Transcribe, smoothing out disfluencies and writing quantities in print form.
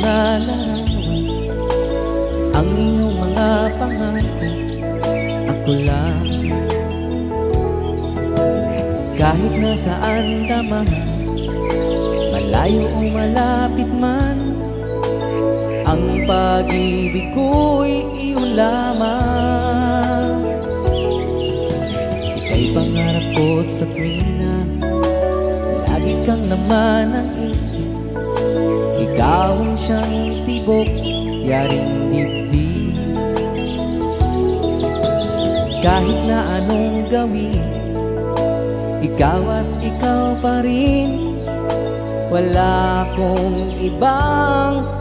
mga larawan, ang iyong mga pangako, ako lang. Kahit nasaan ka man, malayo o malapit man, ang pag-ibig ko'y iyo lamang. Ika'y pangarap ko sa tuwing na lagi kang laman ng isip. Ikaw ang siyang tibok, yaring dibdib. Kahit na anong gawin, ikaw at ikaw pa rin. Wala akong ibang